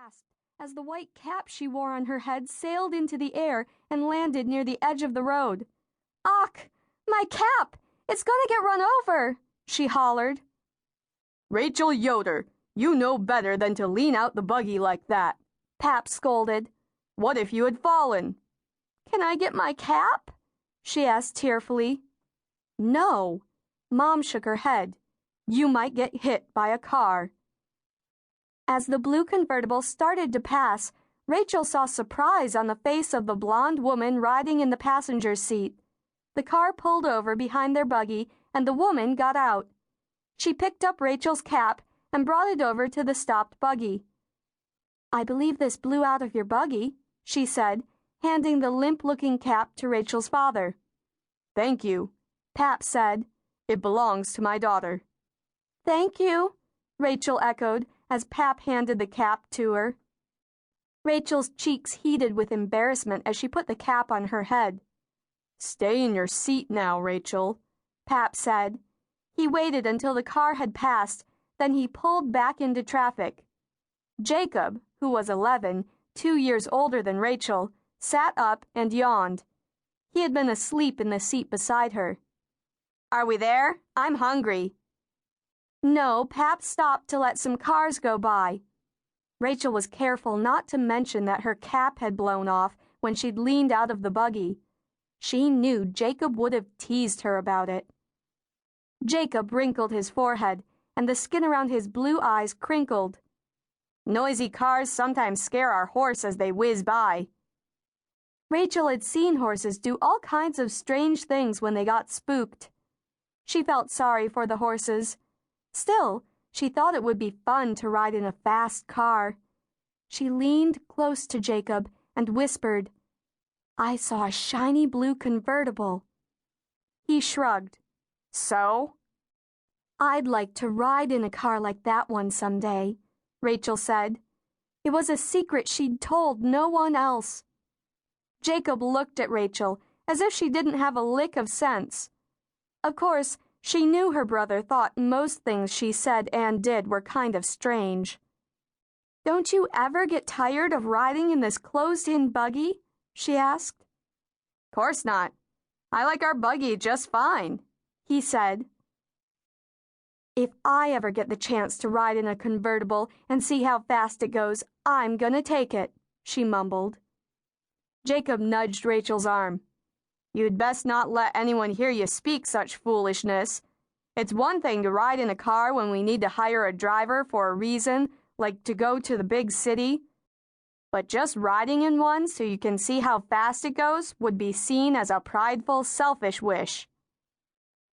gasped as the white cap she wore on her head sailed into the air and landed near the edge of the road. "Ach, my cap! It's gonna get run over!" she hollered. "Rachel Yoder, you know better than to lean out the buggy like that," Pap scolded. "What if you had fallen?" "Can I get my cap?" she asked tearfully. "No." Mom shook her head. "You might get hit by a car." As the blue convertible started to pass, Rachel saw surprise on the face of the blonde woman riding in the passenger's seat. The car pulled over behind their buggy, and the woman got out. She picked up Rachel's cap and brought it over to the stopped buggy. "I believe this blew out of your buggy," she said, handing the limp-looking cap to Rachel's father. "Thank you," Pap said. "It belongs to my daughter." "Thank you," Rachel echoed as Pap handed the cap to her. Rachel's cheeks heated with embarrassment as she put the cap on her head. "Stay in your seat now, Rachel," Pap said. He waited until the car had passed, then he pulled back into traffic. Jacob, who was 11, 2 years older than Rachel, sat up and yawned. He had been asleep in the seat beside her. "Are we there? I'm hungry." No, Pap stopped to let some cars go by. Rachel was careful not to mention that her cap had blown off when she'd leaned out of the buggy. She knew Jacob would have teased her about it. Jacob wrinkled his forehead, and the skin around his blue eyes crinkled. "Noisy cars sometimes scare our horse as they whiz by." Rachel had seen horses do all kinds of strange things when they got spooked. She felt sorry for the horses. Still, she thought it would be fun to ride in a fast car. She leaned close to Jacob and whispered, "I saw a shiny blue convertible." He shrugged. "So?" "I'd like to ride in a car like that one someday," Rachel said. It was a secret she'd told no one else. Jacob looked at Rachel as if she didn't have a lick of sense. Of course, she knew her brother thought most things she said and did were kind of strange. "Don't you ever get tired of riding in this closed-in buggy?" she asked. "Course not. I like our buggy just fine," he said. "If I ever get the chance to ride in a convertible and see how fast it goes, I'm gonna take it," she mumbled. Jacob nudged Rachel's arm. "You'd best not let anyone hear you speak such foolishness. It's one thing to ride in a car when we need to hire a driver for a reason, like to go to the big city. But just riding in one so you can see how fast it goes would be seen as a prideful, selfish wish."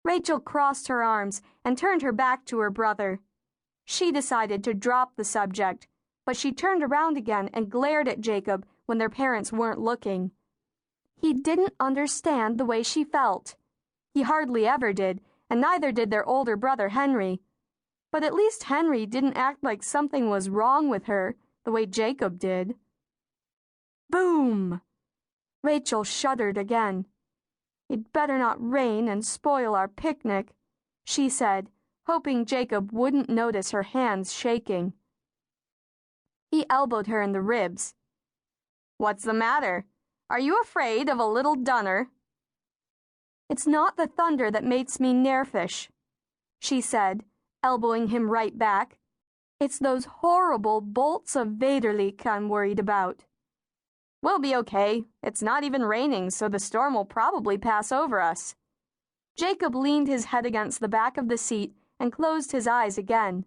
Rachel crossed her arms and turned her back to her brother. She decided to drop the subject, but she turned around again and glared at Jacob when their parents weren't looking. He didn't understand the way she felt. He hardly ever did, and neither did their older brother Henry. But at least Henry didn't act like something was wrong with her the way Jacob did. Boom! Rachel shuddered again. "It better not rain and spoil our picnic," she said, hoping Jacob wouldn't notice her hands shaking. He elbowed her in the ribs. "What's the matter? Are you afraid of a little dunner?" "It's not the thunder that makes me nervous," she said, elbowing him right back. "It's those horrible bolts of Vaderleek I'm worried about." "We'll be okay. It's not even raining, so the storm will probably pass over us." Jacob leaned his head against the back of the seat and closed his eyes again.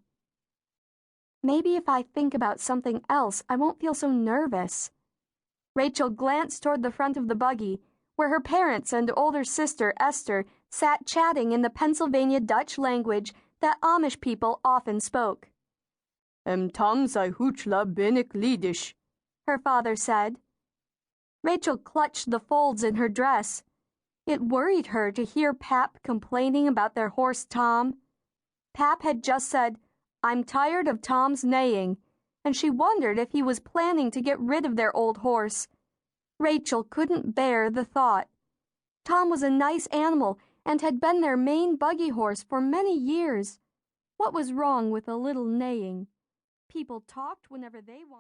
"Maybe if I think about something else, I won't feel so nervous." Rachel glanced toward the front of the buggy, where her parents and older sister, Esther, sat chatting in the Pennsylvania Dutch language that Amish people often spoke. Tom sei huchla bin ik liedisch," her father said. Rachel clutched the folds in her dress. It worried her to hear Pap complaining about their horse Tom. Pap had just said, "I'm tired of Tom's neighing," and she wondered if he was planning to get rid of their old horse. Rachel couldn't bear the thought. Tom was a nice animal and had been their main buggy horse for many years. What was wrong with a little neighing? People talked whenever they wanted.